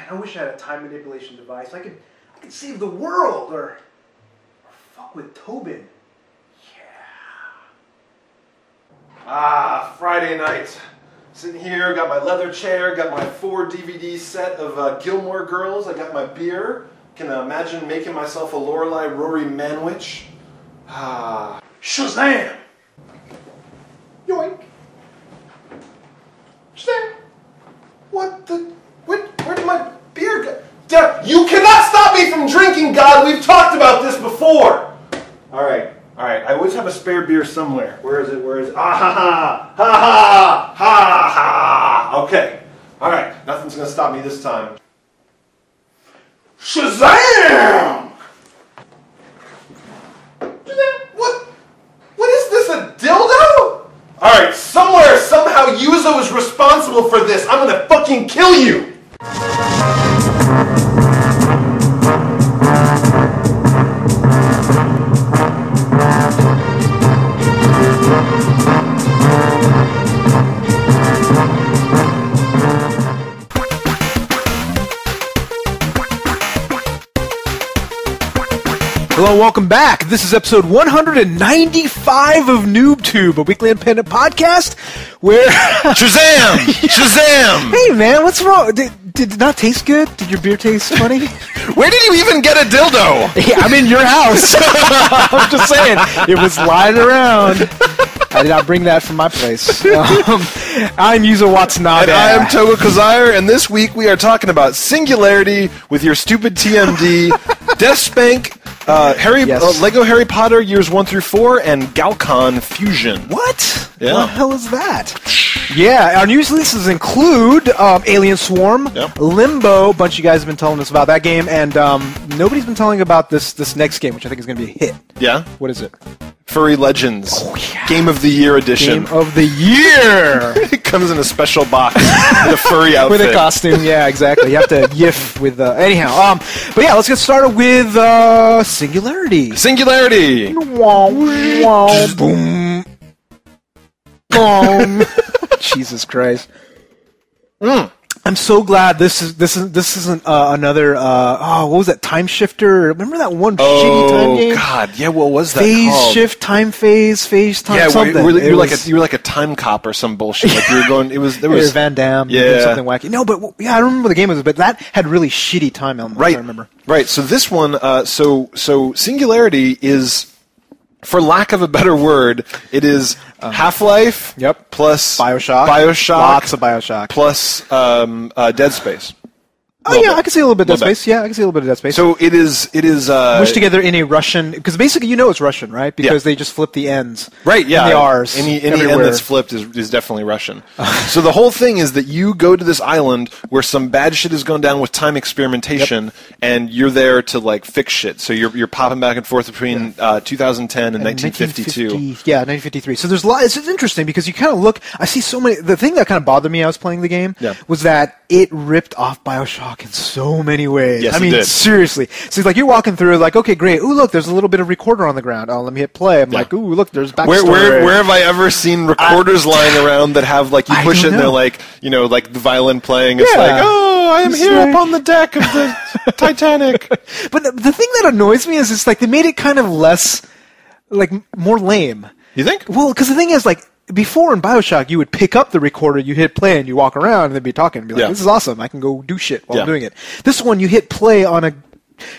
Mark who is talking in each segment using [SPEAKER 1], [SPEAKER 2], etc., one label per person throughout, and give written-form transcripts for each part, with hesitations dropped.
[SPEAKER 1] I wish I had a time manipulation device. I could save the world or fuck with Tobin.
[SPEAKER 2] Ah, Friday night. Sitting here, got my leather chair, got my 4 DVD set of Gilmore Girls, I got my beer. Can imagine making myself a Lorelei Rory Manwich. Ah, Shazam! Yoink! Shazam! What the? Where did my beer go? You cannot stop me from drinking, God! We've talked about this before! Alright. I always have a spare beer somewhere. Where is it? Ah ha ha! Ha ha! Ha ha! Okay. Alright, nothing's gonna stop me this time. Shazam! Shazam! What is this, a dildo? Alright, somewhere, somehow, Yuzo is responsible for this. I'm gonna fucking kill you!
[SPEAKER 1] Hello, welcome back. This is episode 195 of NooBTooB, a weekly independent podcast where...
[SPEAKER 2] Shazam! Shazam!
[SPEAKER 1] Hey man, what's wrong? Did it not taste good? Did your beer taste funny?
[SPEAKER 2] Where did you even get a dildo?
[SPEAKER 1] Yeah, I'm in your house. I'm just saying, it was lying around. I did not bring that from my place. I'm Yuzo Watanabe.
[SPEAKER 2] And I am Toga Kozire, and this week we are talking about Singularity with your stupid TMD, Deathspank, Lego Harry Potter Years 1 through 4, and Galcon Fusion.
[SPEAKER 1] What?
[SPEAKER 2] Yeah.
[SPEAKER 1] What the hell is that? Yeah, our news releases include Alien Swarm, Limbo. A bunch of you guys have been telling us about that game, and nobody's been telling about this next game, which I think is going to be a hit.
[SPEAKER 2] Yeah?
[SPEAKER 1] What is it?
[SPEAKER 2] Furry Legends.
[SPEAKER 1] Oh, yeah.
[SPEAKER 2] Game of the Year edition.
[SPEAKER 1] Game of the Year!
[SPEAKER 2] It comes in a special box with a furry outfit.
[SPEAKER 1] With a costume, yeah, exactly. You have to yiff with... anyhow, but yeah, let's get started with Singularity.
[SPEAKER 2] Singularity!
[SPEAKER 1] Boom. Boom. Jesus Christ. I'm so glad this isn't another what was that, Time Shifter? Remember that one shitty time game?
[SPEAKER 2] Oh God, yeah. What was that
[SPEAKER 1] phase
[SPEAKER 2] called?
[SPEAKER 1] Shift, time phase time.
[SPEAKER 2] Yeah,
[SPEAKER 1] something.
[SPEAKER 2] you were like a time cop or some bullshit. Like you were going. There was
[SPEAKER 1] Van Damme.
[SPEAKER 2] Yeah,
[SPEAKER 1] something wacky. No, but yeah, I don't remember what the game was, but that had really shitty time elements.
[SPEAKER 2] Right,
[SPEAKER 1] I remember.
[SPEAKER 2] Right. So this one, so Singularity is, for lack of a better word, it is Half-Life.
[SPEAKER 1] Yep.
[SPEAKER 2] Plus
[SPEAKER 1] Bioshock. Lots of Bioshock.
[SPEAKER 2] Plus Dead Space.
[SPEAKER 1] Oh yeah, I can see a little bit of Dead Space. Yeah, I can see a little bit of Dead Space.
[SPEAKER 2] So it is
[SPEAKER 1] mushed together in a Russian, because basically it's Russian, right? Because they just flip the ends.
[SPEAKER 2] Right, yeah.
[SPEAKER 1] And the R's.
[SPEAKER 2] Any end that's flipped is definitely Russian. So the whole thing is that you go to this island where some bad shit has gone down with time experimentation, and you're there to like fix shit. So you're popping back and forth between 2010 and 1952.
[SPEAKER 1] 1953. So there's a lot. It's interesting because you kind of look. I see so many. The thing that kind of bothered me, I was playing the game, was that it ripped off Bioshock in so many ways.
[SPEAKER 2] Yes,
[SPEAKER 1] I mean,
[SPEAKER 2] it did.
[SPEAKER 1] Seriously. So it's like you're walking through, like, okay, great. Ooh, look, there's a little bit of recorder on the ground. Oh, let me hit play. I'm like, ooh, look, there's backstory.
[SPEAKER 2] Where have I ever seen recorders lying around that have, like, you push it and they're like, like the violin playing. It's like, oh, I am here up on the deck of the Titanic.
[SPEAKER 1] But the thing that annoys me is it's like they made it kind of less, like, more lame.
[SPEAKER 2] You think?
[SPEAKER 1] Well, because the thing is, like, before in Bioshock, you would pick up the recorder, you hit play, and you walk around, and they'd be talking, and be like, this is awesome, I can go do shit while I'm doing it. This one, you hit play on a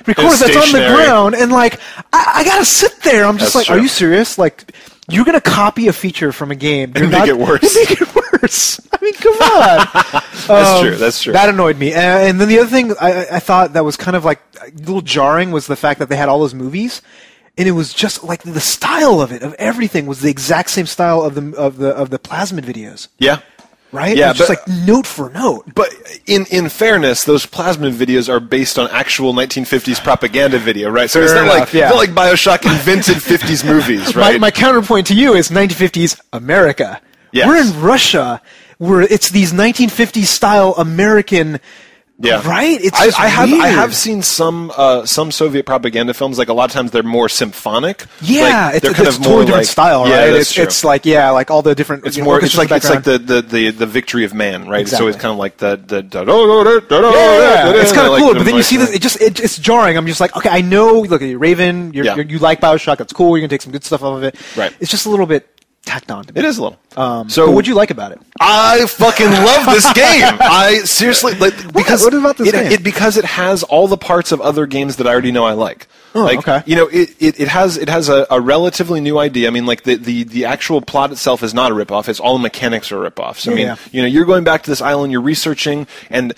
[SPEAKER 1] recorder that's on the ground, and like, I gotta sit there. I'm just are you serious? Like, you're gonna copy a feature from a game.
[SPEAKER 2] And make it worse.
[SPEAKER 1] Make it worse. I mean, come on.
[SPEAKER 2] That's true.
[SPEAKER 1] That annoyed me. And then the other thing I thought that was kind of like a little jarring was the fact that they had all those movies. And it was just like the style of it, of everything, was the exact same style of the plasmid videos.
[SPEAKER 2] Yeah.
[SPEAKER 1] Right?
[SPEAKER 2] Yeah,
[SPEAKER 1] it was just like note for note.
[SPEAKER 2] But in fairness, those plasmid videos are based on actual 1950s propaganda video, right? So it's not like Bioshock invented 50s movies, right?
[SPEAKER 1] My counterpoint to you is 1950s America.
[SPEAKER 2] Yes.
[SPEAKER 1] We're in Russia, where it's these 1950s style American
[SPEAKER 2] Yeah,
[SPEAKER 1] right. It's
[SPEAKER 2] I have seen some Soviet propaganda films. Like a lot of times they're more symphonic.
[SPEAKER 1] Yeah,
[SPEAKER 2] like,
[SPEAKER 1] it's kind of totally different style, right?
[SPEAKER 2] Yeah,
[SPEAKER 1] it's like like all the different.
[SPEAKER 2] It's more. It's like the victory of man, right?
[SPEAKER 1] Exactly.
[SPEAKER 2] It's always kind of like the
[SPEAKER 1] it's kind of cool. But then you see this, it's jarring. I'm just like, okay, I know. Look, Raven, you like BioShock. That's cool. You're gonna take some good stuff off of it.
[SPEAKER 2] Right.
[SPEAKER 1] It's just a little bit tacked on to me.
[SPEAKER 2] It is a little.
[SPEAKER 1] So what'd you like about it?
[SPEAKER 2] I fucking love this game. I seriously because
[SPEAKER 1] what about this game?
[SPEAKER 2] Because it has all the parts of other games that I already know I like.
[SPEAKER 1] Oh,
[SPEAKER 2] like,
[SPEAKER 1] okay.
[SPEAKER 2] It has a relatively new idea. I mean, like the actual plot itself is not a ripoff. It's all the mechanics are ripoffs. I mean, you're going back to this island, you're researching, and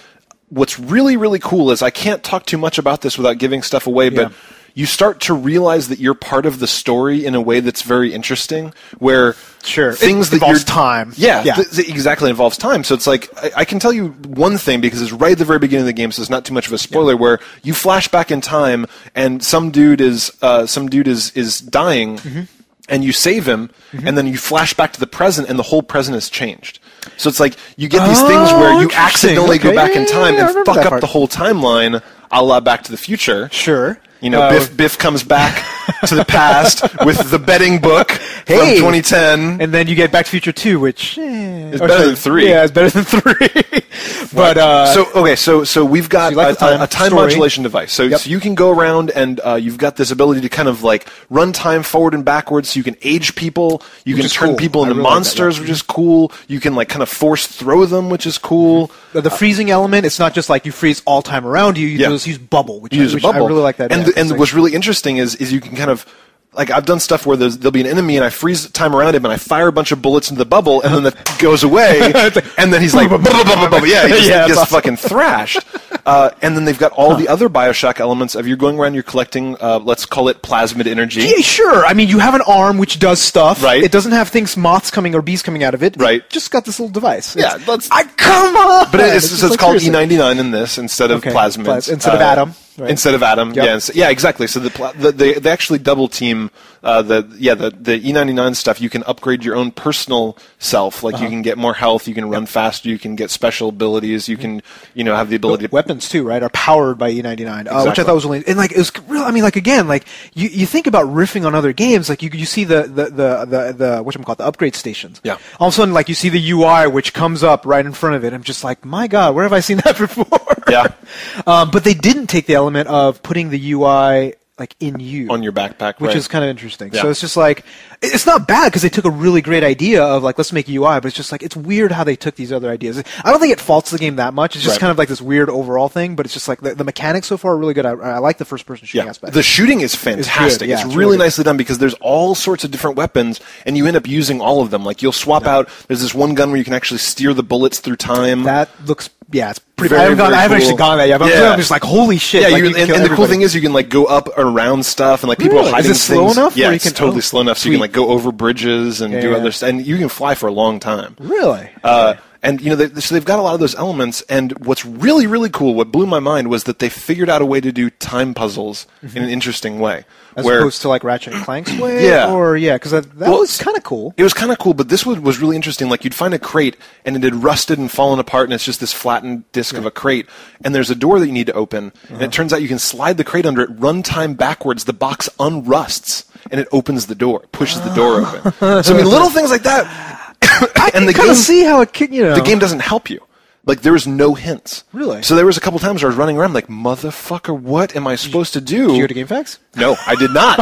[SPEAKER 2] what's really, really cool is I can't talk too much about this without giving stuff away, but you start to realize that you're part of the story in a way that's very interesting, where things that
[SPEAKER 1] involves time.
[SPEAKER 2] Exactly, involves time. So it's like, I can tell you one thing, because it's right at the very beginning of the game, so it's not too much of a spoiler, where you flash back in time, and some dude is dying, and you save him, and then you flash back to the present, and the whole present has changed. So it's like, you get these things where you accidentally go back in time and fuck up the whole timeline, a la Back to the Future.
[SPEAKER 1] Sure.
[SPEAKER 2] Biff comes back to the past with the betting book from 2010.
[SPEAKER 1] And then you get Back to the Future 2, which is
[SPEAKER 2] better than 3.
[SPEAKER 1] Yeah, it's better than 3. But
[SPEAKER 2] so we've got a time modulation device. So you can go around and you've got this ability to kind of like run time forward and backwards. So you can age people. You can turn people into monsters, which is cool. You can like kind of force throw them, which is cool.
[SPEAKER 1] The freezing element, it's not just like you freeze all time around you. You just use bubble, which I really like that.
[SPEAKER 2] And what's really interesting is you can kind of, like, I've done stuff where there'll be an enemy and I freeze time around him and I fire a bunch of bullets into the bubble and then that goes away and then he's like, he gets fucking thrashed. And then they've got all the other BioShock elements of you're going around, you're collecting, let's call it plasmid energy.
[SPEAKER 1] Yeah, sure. I mean, you have an arm which does stuff.
[SPEAKER 2] Right.
[SPEAKER 1] It doesn't have moths coming or bees coming out of it.
[SPEAKER 2] Right.
[SPEAKER 1] It just got this little device.
[SPEAKER 2] Come on! But it's called E99 in this instead of plasmids.
[SPEAKER 1] Instead of Atom.
[SPEAKER 2] Right. Instead of Atom, exactly. So they actually double team the E99 stuff. You can upgrade your own personal self. Like you can get more health, you can run faster, you can get special abilities, you can have the ability to
[SPEAKER 1] weapons too, right? Are powered by E99, which I thought was really and like it was real. I mean, like again, like you think about riffing on other games, like you see the whatchamacallit, the upgrade stations.
[SPEAKER 2] Yeah.
[SPEAKER 1] All of a sudden, like you see the UI which comes up right in front of it. I'm just like, my God, where have I seen that before?
[SPEAKER 2] Yeah.
[SPEAKER 1] But they didn't take the element of putting the UI like in you
[SPEAKER 2] on your backpack,
[SPEAKER 1] which is kind of interesting.
[SPEAKER 2] Yeah.
[SPEAKER 1] So it's just like it's not bad because they took a really great idea of like let's make a UI, but it's just like it's weird how they took these other ideas. I don't think it faults the game that much. It's just kind of like this weird overall thing, but it's just like the mechanics so far are really good. I like the first person shooting aspect.
[SPEAKER 2] The shooting is fantastic. It's really nicely done because there's all sorts of different weapons and you end up using all of them. Like you'll swap out. There's this one gun where you can actually steer the bullets through time.
[SPEAKER 1] That looks it's pretty. I haven't actually gone that yet. But I'm just like, holy shit!
[SPEAKER 2] Yeah,
[SPEAKER 1] like,
[SPEAKER 2] and the cool thing is you can like go up around stuff and like people are hiding
[SPEAKER 1] things. Is it slow enough?
[SPEAKER 2] Yeah, it's totally slow enough. So you can like go over bridges and do other stuff, and you can fly for a long time.
[SPEAKER 1] Really?
[SPEAKER 2] And so they've got a lot of those elements. And what's really, really cool, what blew my mind, was that they figured out a way to do time puzzles in an interesting way.
[SPEAKER 1] As opposed to like Ratchet and Clank's way? Because that was kind of cool.
[SPEAKER 2] It was kind of cool, but this was really interesting. Like you'd find a crate, and it had rusted and fallen apart, and it's just this flattened disc of a crate. And there's a door that you need to open, and it turns out you can slide the crate under it, run time backwards, the box unrusts, and it opens the door, pushes the door open. So I mean, little things like that.
[SPEAKER 1] I can kind of see how it could,
[SPEAKER 2] The game doesn't help you. Like, there was no hints.
[SPEAKER 1] Really?
[SPEAKER 2] So there was a couple times where I was running around like, motherfucker, what am I supposed to do?
[SPEAKER 1] Did you go to GameFAQs?
[SPEAKER 2] No, I did not.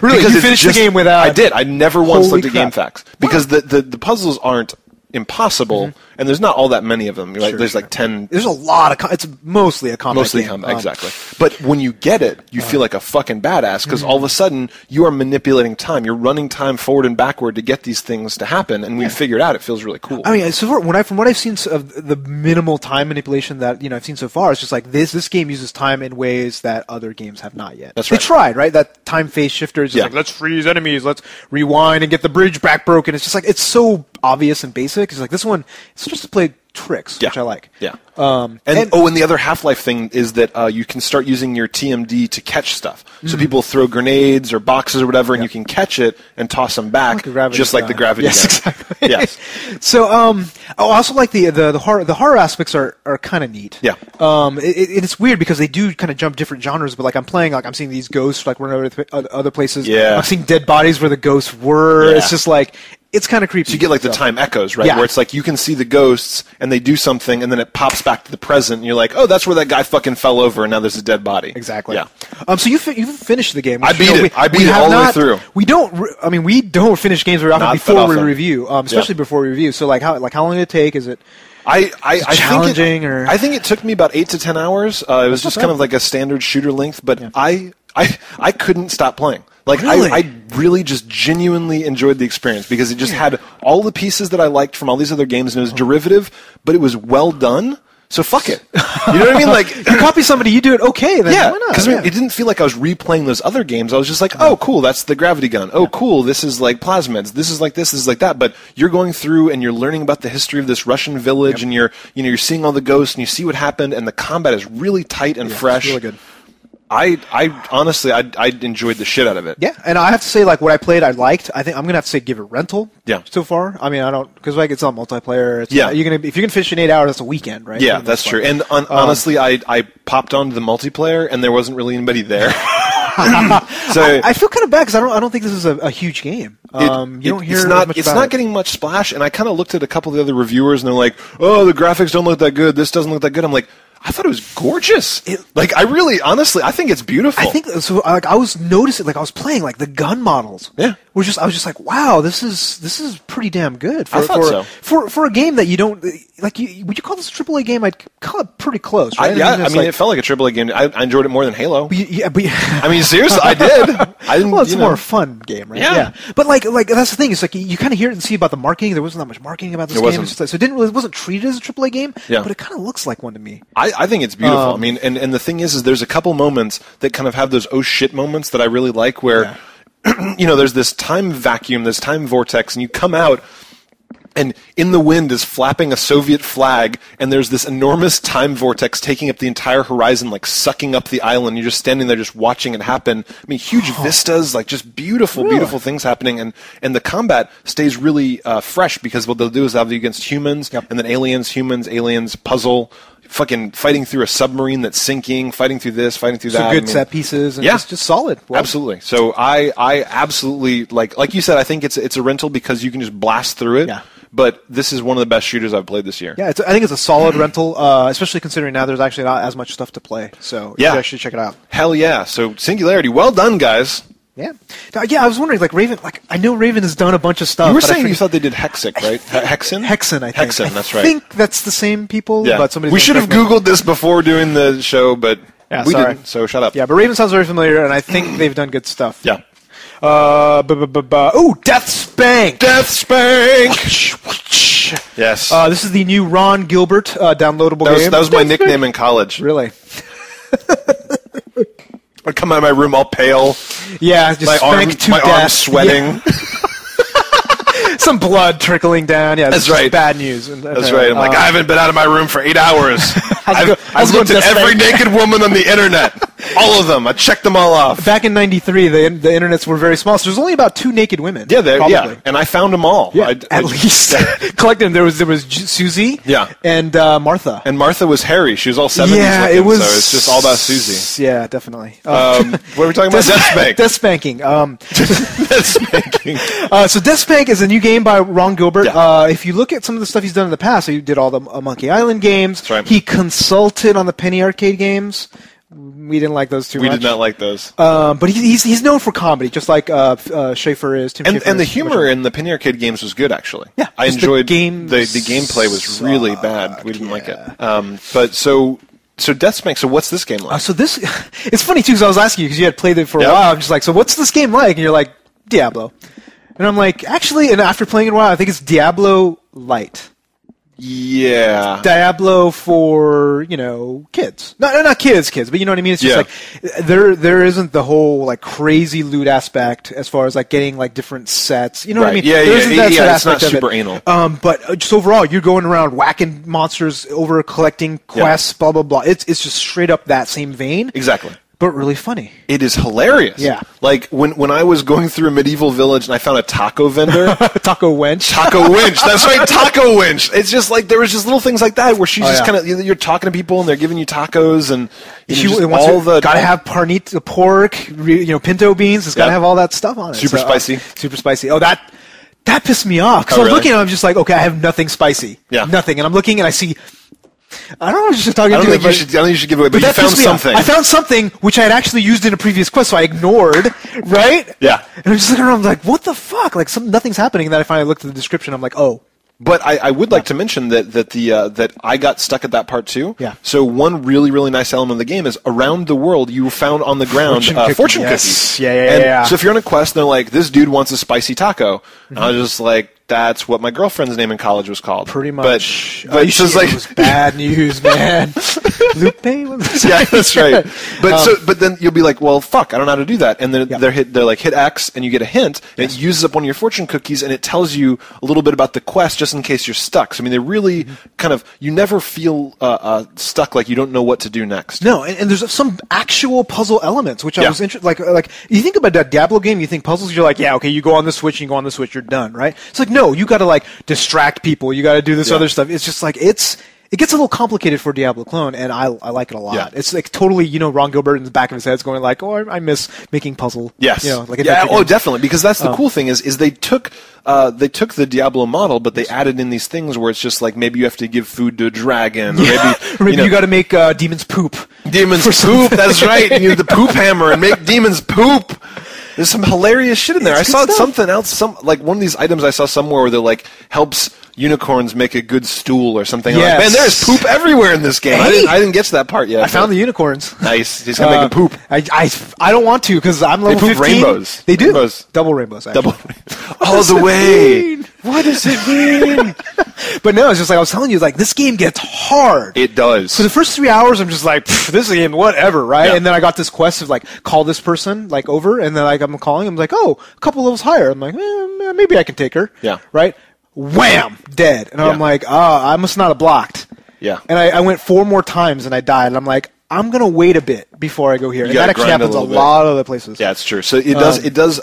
[SPEAKER 1] Really? Because you finished the game without...
[SPEAKER 2] I did. I never once looked at GameFAQs. Because the puzzles aren't impossible, and there's not all that many of them. There's like 10.
[SPEAKER 1] There's a lot of. It's mostly a combat game.
[SPEAKER 2] Combat, exactly. But when you get it, you feel like a fucking badass because all of a sudden you are manipulating time. You're running time forward and backward to get these things to happen, and we figured out it feels really cool.
[SPEAKER 1] I mean, so from what I've seen of the minimal time manipulation that I've seen so far, it's just like this game uses time in ways that other games have not yet.
[SPEAKER 2] That's right.
[SPEAKER 1] They tried, right? That time phase shifter is just like let's freeze enemies, let's rewind and get the bridge back broken. It's just like it's so obvious and basic. It's like this one, it's just to play tricks, which I like.
[SPEAKER 2] Yeah. And the other Half-Life thing is that you can start using your TMD to catch stuff. So people throw grenades or boxes or whatever, and you can catch it and toss them back, just like the gravity gun.
[SPEAKER 1] Yes, exactly.
[SPEAKER 2] Yes.
[SPEAKER 1] So, I also like the horror aspects are kind of neat.
[SPEAKER 2] Yeah.
[SPEAKER 1] It's weird because they do kind of jump different genres, but like I'm playing, like I'm seeing these ghosts like running over to other places.
[SPEAKER 2] Yeah.
[SPEAKER 1] I'm seeing dead bodies where the ghosts were.
[SPEAKER 2] Yeah.
[SPEAKER 1] It's just like, it's kind of creepy.
[SPEAKER 2] So you get like the time echoes, right? Where it's like you can see the ghosts and they do something and then it pops back to the present and you're like, oh, that's where that guy fucking fell over and now there's a dead body.
[SPEAKER 1] Exactly.
[SPEAKER 2] Yeah.
[SPEAKER 1] So you finished the game.
[SPEAKER 2] I beat it. I beat it all the way through.
[SPEAKER 1] We don't finish games very often before we review, especially before we review. So how long did it take? Is it? Challenging
[SPEAKER 2] I think it took me about 8 to 10 hours. It was just kind of like a standard shooter length, but I couldn't stop playing. Like
[SPEAKER 1] really?
[SPEAKER 2] I really just genuinely enjoyed the experience because it just had all the pieces that I liked from all these other games, and it was derivative, but it was well done. So fuck it. You know what I mean? Like
[SPEAKER 1] you copy somebody, you do it okay. Then
[SPEAKER 2] yeah,
[SPEAKER 1] why not?
[SPEAKER 2] because it didn't feel like I was replaying those other games. I was just like, oh, cool, that's the gravity gun. Oh, cool, this is like plasmids. This is like this is like that. But you're going through and you're learning about the history of this Russian village, and you're seeing all the ghosts and you see what happened, and the combat is really tight and fresh.
[SPEAKER 1] It's really good.
[SPEAKER 2] I honestly, I enjoyed the shit out of it.
[SPEAKER 1] Yeah, and I have to say, like, what I played, I liked. I think I'm gonna have to say, give it rental.
[SPEAKER 2] Yeah.
[SPEAKER 1] So far, I mean, I don't because like it's not multiplayer. It's
[SPEAKER 2] yeah.
[SPEAKER 1] If you can finish in 8 hours, that's a weekend, right?
[SPEAKER 2] Yeah, that's true. And honestly, I popped onto the multiplayer, and there wasn't really anybody there. So
[SPEAKER 1] I feel kind of bad because I don't think this is a huge game. You don't hear
[SPEAKER 2] it's not getting much splash, and I kind of looked at a couple of the other reviewers, and they're like, "Oh, the graphics don't look that good. This doesn't look that good." I'm like, I thought it was gorgeous. I really, honestly, I think it's beautiful.
[SPEAKER 1] I think so. Like, I was noticing, like I was playing, like the gun models.
[SPEAKER 2] Yeah,
[SPEAKER 1] I was just like, wow, this is pretty damn good.
[SPEAKER 2] I thought so.
[SPEAKER 1] For a game that you don't like. Would you call this a AAA game? I'd call it pretty close, right?
[SPEAKER 2] I mean, it felt like a AAA game. I enjoyed it more than Halo.
[SPEAKER 1] But
[SPEAKER 2] I mean, seriously, I did. I didn't.
[SPEAKER 1] Well, it's more a fun game, right?
[SPEAKER 2] Yeah.
[SPEAKER 1] But like that's the thing. It's like you kind of hear it and see about the marketing. There wasn't that much marketing about this game. So it wasn't treated as a AAA game. Yeah. But it kind of looks like one to me.
[SPEAKER 2] I think it's beautiful. I mean, and the thing is there's a couple moments that kind of have those oh shit moments that I really like where, there's this time vacuum, this time vortex, and you come out, and in the wind is flapping a Soviet flag, and there's this enormous time vortex taking up the entire horizon, like sucking up the island. You're just standing there just watching it happen. I mean, huge vistas, like just beautiful, beautiful things happening, and the combat stays really fresh because what they'll do is have you against humans, and then aliens, puzzle, fucking fighting through a submarine that's sinking, fighting through this, fighting through that.
[SPEAKER 1] Some good set pieces, and just solid.
[SPEAKER 2] Well, absolutely. So I absolutely, like you said, I think it's a rental because you can just blast through it. Yeah. But this is one of the best shooters I've played this year. Yeah,
[SPEAKER 1] I think it's a solid rental, especially considering now there's actually not as much stuff to play. So you should actually check it out.
[SPEAKER 2] Hell yeah. So Singularity, well done, guys.
[SPEAKER 1] Yeah. Yeah, I was wondering, like, Raven, I know Raven has done a bunch of stuff.
[SPEAKER 2] You were saying you thought they did Hexic, right? Hexen?
[SPEAKER 1] Hexen, I think.
[SPEAKER 2] Hexen, that's right.
[SPEAKER 1] I think that's the same people.
[SPEAKER 2] Yeah.
[SPEAKER 1] But
[SPEAKER 2] we should have Googled this before doing the show, but we didn't, so shut up.
[SPEAKER 1] Yeah, but Raven sounds very familiar, and I think they've done good stuff.
[SPEAKER 2] Yeah.
[SPEAKER 1] Deathspank!
[SPEAKER 2] Deathspank! Yes.
[SPEAKER 1] This is the new Ron Gilbert downloadable game.
[SPEAKER 2] That was my nickname in college.
[SPEAKER 1] Really?
[SPEAKER 2] I'd come out of my room all pale.
[SPEAKER 1] Yeah, just my
[SPEAKER 2] arms sweating.
[SPEAKER 1] Yeah. Some blood trickling down. Yeah,
[SPEAKER 2] that's right.
[SPEAKER 1] Bad news.
[SPEAKER 2] That's right. I'm like, I haven't been out of my room for 8 hours. I've looked at every naked woman on the internet. All of them. I checked them all off.
[SPEAKER 1] Back in '93, the internets were very small, so there's only about 2 naked women.
[SPEAKER 2] Yeah, and I found them all.
[SPEAKER 1] Yeah, at least. Collected them. There was Susie.
[SPEAKER 2] Yeah.
[SPEAKER 1] And Martha.
[SPEAKER 2] And Martha was hairy. She was all 70s looking,
[SPEAKER 1] it was.
[SPEAKER 2] So it's just all about Susie.
[SPEAKER 1] Yeah, definitely.
[SPEAKER 2] What were we talking about? Deathspank.
[SPEAKER 1] Deathspanking.
[SPEAKER 2] Deathspanking.
[SPEAKER 1] So Deathspank is a new game by Ron Gilbert.
[SPEAKER 2] Yeah.
[SPEAKER 1] If you look at some of the stuff he's done in the past, so he did all the Monkey Island games.
[SPEAKER 2] That's right.
[SPEAKER 1] He consulted on the Penny Arcade games. We didn't like those too much.
[SPEAKER 2] We did not like those.
[SPEAKER 1] But he's known for comedy, just like Schaefer is. Tim Schafer
[SPEAKER 2] and the
[SPEAKER 1] is,
[SPEAKER 2] humor in the Penny Arcade games was good, actually.
[SPEAKER 1] Yeah,
[SPEAKER 2] I enjoyed
[SPEAKER 1] the
[SPEAKER 2] gameplay was really bad. We didn't like it. But so Deathspank. So what's this game like?
[SPEAKER 1] So this, it's funny too because I was asking you because you had played it for a while. I'm just like, so what's this game like? And you're like, Diablo. And I'm like, actually, and after playing it a while, I think it's Diablo Light.
[SPEAKER 2] Yeah.
[SPEAKER 1] Diablo for, kids. Not kids, but you know what I mean? It's just like, there isn't the whole, like, crazy loot aspect as far as, like, getting, like, different sets. You know what I mean?
[SPEAKER 2] Yeah, it's not super anal.
[SPEAKER 1] But just overall, you're going around whacking monsters over collecting quests, blah, blah, blah. It's just straight up that same vein.
[SPEAKER 2] Exactly.
[SPEAKER 1] But really funny.
[SPEAKER 2] It is hilarious.
[SPEAKER 1] Yeah.
[SPEAKER 2] Like, when I was going through a medieval village and I found a taco vendor.
[SPEAKER 1] Taco wench.
[SPEAKER 2] Taco winch. That's right, taco winch. It's just like, there was just little things like that where she's just kind of, you're talking to people and they're giving you tacos and
[SPEAKER 1] gotta have parnita pork, pinto beans. It's gotta have all that stuff on it.
[SPEAKER 2] Super spicy.
[SPEAKER 1] Super spicy. Oh, that pissed me off. Because I was looking and I'm just like, okay, I have nothing spicy.
[SPEAKER 2] Yeah.
[SPEAKER 1] Nothing. And I'm looking and I see... I don't know what you're talking
[SPEAKER 2] I don't
[SPEAKER 1] to.
[SPEAKER 2] think you should give away, but you found something.
[SPEAKER 1] I found something which I had actually used in a previous quest, so I ignored, right?
[SPEAKER 2] Yeah.
[SPEAKER 1] And I'm just looking around, I'm like, what the fuck? Like, nothing's happening, and then I finally looked at the description, I'm like, oh.
[SPEAKER 2] But I would like to mention that I got stuck at that part too.
[SPEAKER 1] Yeah.
[SPEAKER 2] So one really, really nice element of the game is around the world you found on the ground fortune cookies.
[SPEAKER 1] Yeah.
[SPEAKER 2] So if you're on a quest and they're like, this dude wants a spicy taco, and I was just like, that's what my girlfriend's name in college was called.
[SPEAKER 1] Pretty much.
[SPEAKER 2] But it's like,
[SPEAKER 1] it was bad news, man. Lupe was
[SPEAKER 2] yeah, that's right. But then you'll be like, well, fuck, I don't know how to do that. And then they're like, hit X, and you get a hint, and it uses up one of your fortune cookies, and it tells you a little bit about the quest just in case you're stuck. So, I mean, they really kind of, you never feel stuck like you don't know what to do next.
[SPEAKER 1] No, and there's some actual puzzle elements, which I was interested. Like you think about that Diablo game, you think puzzles, you're like, yeah, okay, you go on this switch, you go on this switch, you're done, right? It's like, no, you got to like distract people, you got to do this other stuff. It's just like it gets a little complicated for Diablo clone, and I like it a lot. Yeah. It's like totally, Ron Gilbert in the back of his head's going like, oh, I miss making puzzle.
[SPEAKER 2] Yes.
[SPEAKER 1] Like
[SPEAKER 2] definitely, because that's the cool thing is they took the Diablo model, but they added in these things where it's just like maybe you have to give food to a dragon, or
[SPEAKER 1] maybe you got to make demons poop.
[SPEAKER 2] Demons poop. That's right. You need the poop hammer and make demons poop. There's some hilarious shit in there. I saw something else, like one of these items I saw somewhere where they're like, helps unicorns make a good stool or something.
[SPEAKER 1] Yes.
[SPEAKER 2] Like, man, there's poop everywhere in this game.
[SPEAKER 1] Hey,
[SPEAKER 2] I didn't get to that part yet.
[SPEAKER 1] I found the unicorns.
[SPEAKER 2] Nice. He's going to make a poop.
[SPEAKER 1] I don't want to because I'm level 15.
[SPEAKER 2] They poop rainbows.
[SPEAKER 1] They do. Rainbows. Double rainbows, actually.
[SPEAKER 2] All the way. What does it mean?
[SPEAKER 1] But no, it's just like I was telling you, like this game gets hard.
[SPEAKER 2] It does.
[SPEAKER 1] For the first 3 hours, I'm just like, this game, whatever, right? Yeah. And then I got this quest of like, call this person like over, and then like I'm calling, I'm like, oh, a couple levels higher. I'm like, maybe I can take her.
[SPEAKER 2] Yeah.
[SPEAKER 1] Right? Wham! Dead. And I'm like, I must not have blocked.
[SPEAKER 2] Yeah.
[SPEAKER 1] And I went 4 more times and I died. And I'm like, I'm gonna wait a bit before I go here. And that actually happens a lot of other places.
[SPEAKER 2] Yeah, it's true. So it does.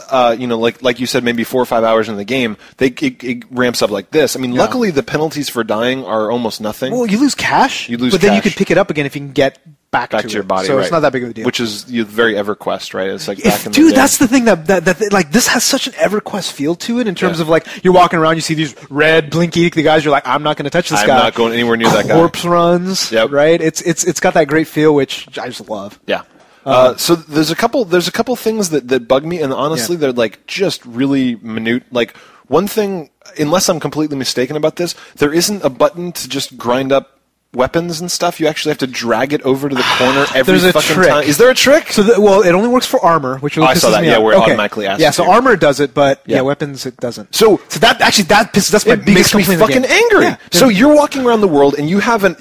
[SPEAKER 2] Like you said, maybe 4 or 5 hours in the game, it ramps up like this. I mean, luckily the penalties for dying are almost nothing.
[SPEAKER 1] Well, you lose cash. But then you can pick it up again if you can get back to
[SPEAKER 2] your body.
[SPEAKER 1] So it's not that big of a deal.
[SPEAKER 2] Which is very EverQuest, right? It's like
[SPEAKER 1] dude, that's the thing that like this has such an EverQuest feel to it in terms of like you're walking around, you see these red blinky guys. You're like, I'm not going to touch this guy.
[SPEAKER 2] I'm not going anywhere near that guy.
[SPEAKER 1] Corpse runs. Yep. Right. It's got that great feel, which I just love.
[SPEAKER 2] Yeah. So there's a couple things that bug me, and honestly, they're like just really minute. Like one thing, unless I'm completely mistaken about this, there isn't a button to just grind up weapons and stuff. You actually have to drag it over to the corner every fucking time. Is there a trick?
[SPEAKER 1] So it only works for armor, which really pisses me off.
[SPEAKER 2] I saw that. Yeah, where it automatically asks.
[SPEAKER 1] Yeah, so armor does it, but weapons it doesn't.
[SPEAKER 2] So
[SPEAKER 1] that pisses. That's my biggest complaint.
[SPEAKER 2] Makes me fucking angry. Yeah. So you're walking around the world and you have an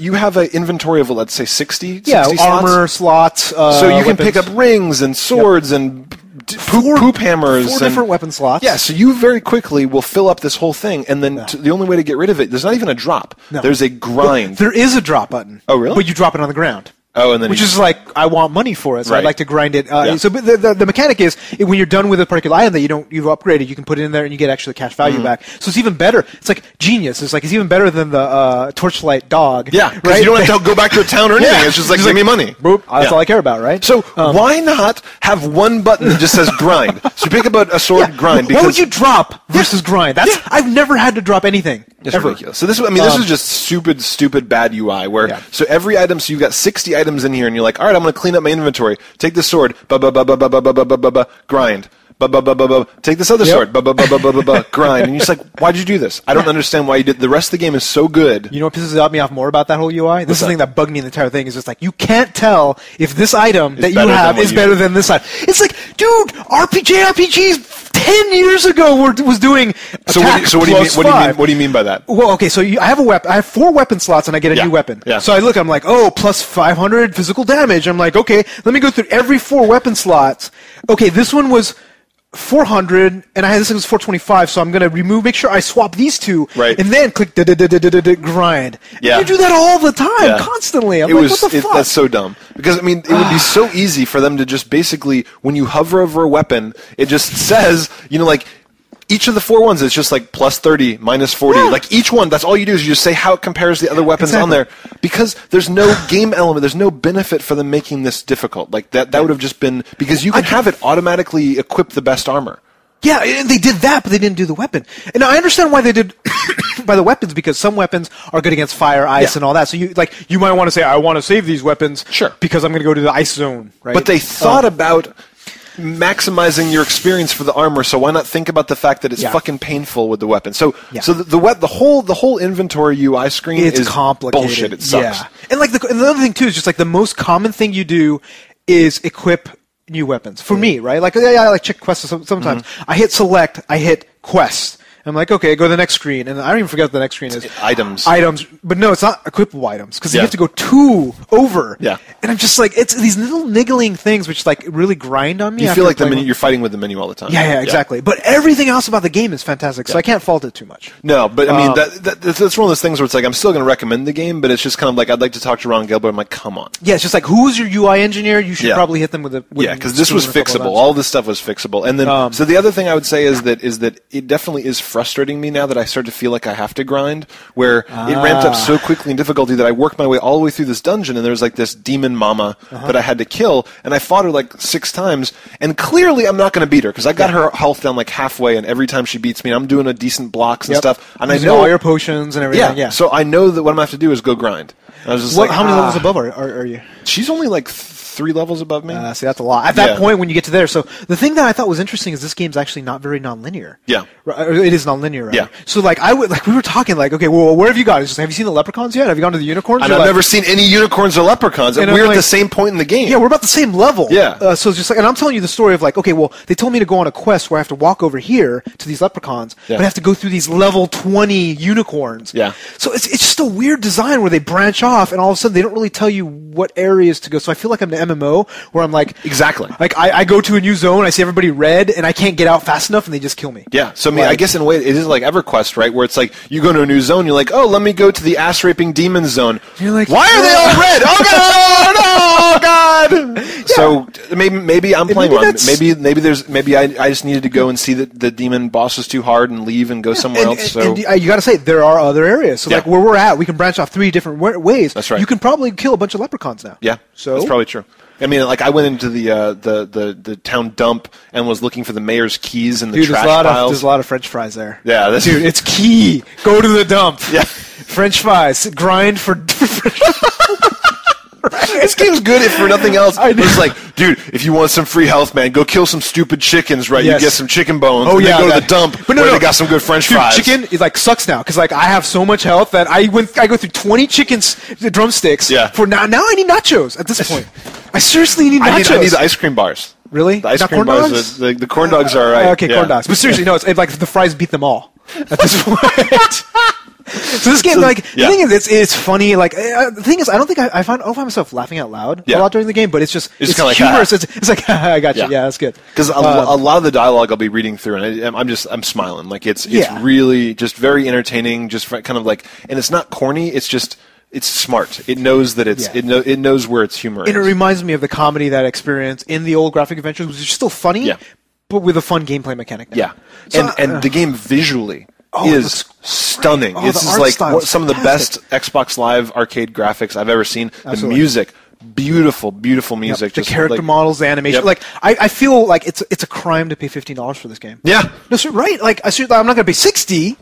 [SPEAKER 2] inventory of let's say 60
[SPEAKER 1] armor slots.
[SPEAKER 2] So you can pick up rings and swords and poop hammers.
[SPEAKER 1] 4 different weapon slots.
[SPEAKER 2] Yeah, so you very quickly will fill up this whole thing, and then the only way to get rid of it, there's not even a drop. No. There's a grind.
[SPEAKER 1] But there is a drop button.
[SPEAKER 2] Oh, really?
[SPEAKER 1] But you drop it on the ground.
[SPEAKER 2] Oh, and then
[SPEAKER 1] which is like, I want money for it, so I'd like to grind it.
[SPEAKER 2] Yeah.
[SPEAKER 1] So but the mechanic is, when you're done with a particular item that you've upgraded, you can put it in there and you get actually cash value back. So it's even better. It's like genius. It's even better than the Torchlight dog.
[SPEAKER 2] Yeah, because you don't have to go back to a town or anything. It's just like, give me money.
[SPEAKER 1] Boop. That's all I care about, right?
[SPEAKER 2] So why not have one button that just says grind? So you pick up a sword, grind.
[SPEAKER 1] What would you drop versus grind? I've never had to drop anything.
[SPEAKER 2] It's ridiculous. So this is just stupid bad UI where so every item, so you've got 60 items in here and you're like, all right, I'm going to clean up my inventory. Take the sword, grind. Take this other sword. Grind. And you're just like, why'd you do this? I don't understand why you did. The rest of the game is so good.
[SPEAKER 1] You know what pisses me off more about that whole UI? This is the thing that bugged me in the entire thing. Is just like, you can't tell if this item that you have is better than this item. It's like, dude, JRPGs 10 years ago was doing attack
[SPEAKER 2] so what do you mean by that?
[SPEAKER 1] Well, okay, so I have a weapon. I have 4 weapon slots, and I get a new weapon.
[SPEAKER 2] Yeah.
[SPEAKER 1] So I look, I'm like, plus 500 physical damage. I'm like, okay, let me go through every 4 weapon slots. Okay, this one was 400, and this was 425, so I'm going to make sure I swap these two,
[SPEAKER 2] right,
[SPEAKER 1] and then click grind.
[SPEAKER 2] Yeah.
[SPEAKER 1] And you do that all the time, constantly. I'm like, what the fuck?
[SPEAKER 2] That's so dumb. Because, I mean, it would be so easy for them to just basically, when you hover over a weapon, it just says, like, each of the 4 ones is just like plus 30, minus 40. Yeah. Like each one, that's all you do is you just say how it compares to the other weapons on there. Because there's no game element, there's no benefit for them making this difficult. Like that would have just been, because you can have it automatically equip the best armor.
[SPEAKER 1] Yeah, and they did that, but they didn't do the weapon. And I understand why they did by the weapons, because some weapons are good against fire, ice, and all that. So you might want to say, I want to save these weapons because I'm going to go to the ice zone, right?
[SPEAKER 2] But they thought about maximizing your experience for the armor, so why not think about the fact that it's fucking painful with the weapon? So the whole inventory UI screen is
[SPEAKER 1] complicated.
[SPEAKER 2] Bullshit. It sucks.
[SPEAKER 1] Yeah. And and the other thing too is just like the most common thing you do is equip new weapons. For me, right? Like I like check quests sometimes. I hit select, I hit quest. I'm like, okay, go to the next screen, and I don't even forget what the next screen is.
[SPEAKER 2] Items.
[SPEAKER 1] But no, it's not equipable items, because you have to go 2 over.
[SPEAKER 2] Yeah.
[SPEAKER 1] And I'm just like, it's these little niggling things which like really grind on me.
[SPEAKER 2] You feel like you're fighting with the menu all the time.
[SPEAKER 1] Yeah, exactly. But everything else about the game is fantastic, so I can't fault it too much.
[SPEAKER 2] No, but I mean, that's one of those things where it's like, I'm still going to recommend the game, but it's just kind of like, I'd like to talk to Ron Gilbert. I'm like, come on.
[SPEAKER 1] Yeah, it's just like, who's your UI engineer? You should probably hit them with a...
[SPEAKER 2] Yeah, because this was fixable. All this stuff was fixable. And then, so the other thing I would say is that it definitely is frustrating me now that I start to feel like I have to grind, where it ramped up so quickly in difficulty that I worked my way all the way through this dungeon, and there was like this demon mama that I had to kill, and I fought her like 6 times, and clearly I'm not going to beat her, because I got her health down like halfway, and every time she beats me, I'm doing a decent blocks and stuff, and I know
[SPEAKER 1] all your potions and everything. Yeah,
[SPEAKER 2] so I know that what I'm going to have to do is go grind. And I was just
[SPEAKER 1] how many levels above are you?
[SPEAKER 2] She's only like 3 levels above me.
[SPEAKER 1] See, that's a lot. At that point, when you get to there, so the thing that I thought was interesting is this game's actually not very nonlinear.
[SPEAKER 2] Yeah,
[SPEAKER 1] it is nonlinear. Right?
[SPEAKER 2] Yeah.
[SPEAKER 1] So we were talking like, okay, well, where have you gone? It's just, have you seen the leprechauns yet? Have you gone to the unicorns?
[SPEAKER 2] And I've never seen any unicorns or leprechauns, and we're at the same point in the game.
[SPEAKER 1] Yeah, we're about the same level.
[SPEAKER 2] Yeah.
[SPEAKER 1] So it's just like, and I'm telling you the story of like, okay, well, they told me to go on a quest where I have to walk over here to these leprechauns, but I have to go through these level 20 unicorns.
[SPEAKER 2] Yeah.
[SPEAKER 1] So it's just a weird design where they branch off, and all of a sudden they don't really tell you what areas to go. So I feel like I'm the MMO where I'm like,
[SPEAKER 2] exactly.
[SPEAKER 1] Like I go to a new zone, I see everybody red, and I can't get out fast enough, and they just kill me.
[SPEAKER 2] Yeah. So I mean, I guess in a way it is like EverQuest, right? Where it's like you go to a new zone, you're like, oh, let me go to the ass-raping demon zone.
[SPEAKER 1] You're like,
[SPEAKER 2] why are they all red? Oh god! Oh god! Yeah. So maybe I'm playing wrong. Maybe I just needed to go and see that the demon boss was too hard and leave and go somewhere else. So
[SPEAKER 1] you got to say there are other areas. So like where we're at, we can branch off 3 different ways.
[SPEAKER 2] That's right.
[SPEAKER 1] You can probably kill a bunch of leprechauns now.
[SPEAKER 2] Yeah. So that's probably true. I mean, like I went into the town dump and was looking for the mayor's keys in the trash piles.
[SPEAKER 1] There's a lot of French fries there.
[SPEAKER 2] Yeah,
[SPEAKER 1] dude, it's key. Go to the dump.
[SPEAKER 2] Yeah,
[SPEAKER 1] French fries. Grind for.
[SPEAKER 2] This game's good if for nothing else. It's like, dude, if you want some free health, man, go kill some stupid chickens, right? Yes. You get some chicken bones. Oh, and then go to the dump where they got some good French fries.
[SPEAKER 1] Chicken is like sucks now because like I have so much health that I go through 20 drumsticks.
[SPEAKER 2] Yeah.
[SPEAKER 1] For now I need nachos at this point. I seriously need nachos.
[SPEAKER 2] I need the ice cream bars.
[SPEAKER 1] Really?
[SPEAKER 2] The ice cream bars. The corn dogs are right.
[SPEAKER 1] Okay, corn dogs. But seriously, no, it's like the fries beat them all at this point. So this game, the thing is, it's funny. Like the thing is, I don't find myself laughing out loud a lot during the game, but it's humorous. Like, it's like I got you. Yeah, that's good.
[SPEAKER 2] Because a lot of the dialogue I'll be reading through, and I'm smiling. Like it's really just very entertaining. Just kind of like, and it's not corny. It's just. It's smart. It knows that it knows where its humor is.
[SPEAKER 1] And it reminds me of the comedy that I experienced in the old graphic adventures, which is still funny, but with a fun gameplay mechanic now.
[SPEAKER 2] Yeah, so, and the game visually is stunning. This is like some of the best Xbox Live arcade graphics I've ever seen. Absolutely. The music, beautiful music.
[SPEAKER 1] The character models, the animation. Like I feel like it's a crime to pay $15 for this game.
[SPEAKER 2] Yeah,
[SPEAKER 1] no, so, right? Like I'm not going to pay $60.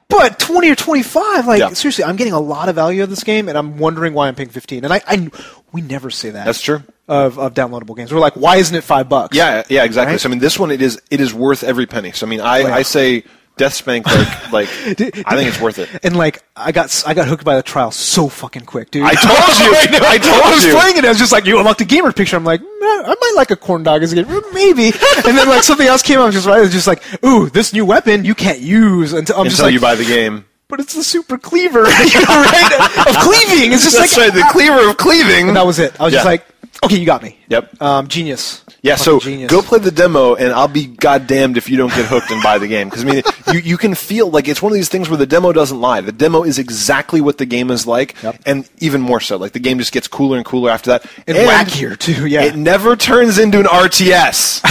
[SPEAKER 1] But 20 or 25, seriously, I'm getting a lot of value out of this game, and I'm wondering why I'm paying 15. And We never say that.
[SPEAKER 3] That's true.
[SPEAKER 1] Of downloadable games. We're like, why isn't it $5?
[SPEAKER 3] Yeah, exactly.
[SPEAKER 1] Right?
[SPEAKER 3] So I mean, this one it is worth every penny. So I mean, I say Deathspank like I think it's worth it.
[SPEAKER 1] And like I got hooked by the trial so fucking quick, dude.
[SPEAKER 3] I told you. I
[SPEAKER 1] was playing it. I was just like, you unlocked a gamer picture. I'm like, I might like a corn dog as a game, maybe. And then like something else came out. I was just like, ooh, this new weapon you can't use until
[SPEAKER 3] you buy the game.
[SPEAKER 1] But it's the super cleaver, right? Of cleaving. It's just
[SPEAKER 3] That's right, the cleaver of cleaving.
[SPEAKER 1] And that was it. I was just like, okay, you got me.
[SPEAKER 3] Yep.
[SPEAKER 1] Genius.
[SPEAKER 3] Yeah, so
[SPEAKER 1] genius.
[SPEAKER 3] Go play the demo, and I'll be goddamned if you don't get hooked and buy the game. Because, I mean, you can feel, like, it's one of these things where the demo doesn't lie. The demo is exactly what the game is like, and even more so. Like, the game just gets cooler and cooler after that.
[SPEAKER 1] And wackier, too, yeah.
[SPEAKER 3] It never turns into an RTS.